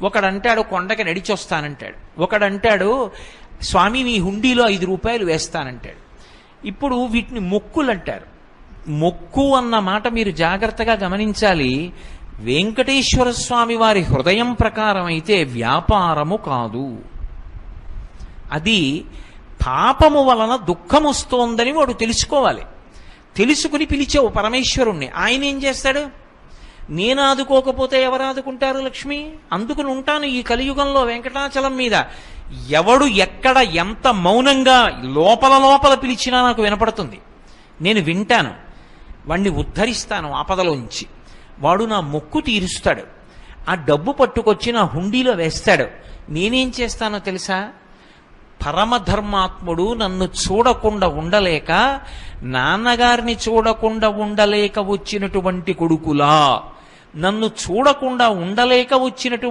ఒకడంటాడు కొండకి నడిచొస్తానంటాడు, ఒకడంటాడు స్వామి మీ హుండీలో 5 రూపాయలు వేస్తానంటాడు. ఇప్పుడు వీటిని మొక్కులు అంటారు. మొక్కు అన్న మాట మీరు జాగ్రత్తగా గమనించాలి. వెంకటేశ్వర స్వామి వారి హృదయం ప్రకారం అయితే వ్యాపారము కాదు. అది పాపము వలన దుఃఖం వస్తోందని వాడు తెలుసుకోవాలి. తెలుసుకుని పిలిచావు పరమేశ్వరుణ్ణి, ఆయన ఏం చేస్తాడు? నేను ఆదుకోకపోతే ఎవరు ఆదుకుంటారు లక్ష్మి? అందుకుని ఉంటాను ఈ కలియుగంలో వెంకటాచలం మీద. ఎవడు ఎక్కడ ఎంత మౌనంగా లోపల లోపల పిలిచినా నాకు వినపడుతుంది. నేను వింటాను, వాణ్ణి ఉద్ధరిస్తాను ఆపదలోంచి. వాడు నా మొక్కు తీరుస్తాడు. ఆ డబ్బు పట్టుకొచ్చి నా హుండీలో వేస్తాడు. నేనేం చేస్తానో తెలుసా? పరమధర్మాత్ముడు నన్ను చూడకుండా ఉండలేక, నాన్నగారిని చూడకుండా ఉండలేక వచ్చినటువంటి కొడుకులా, నన్ను చూడకుండా ఉండలేక వచ్చినటువంటి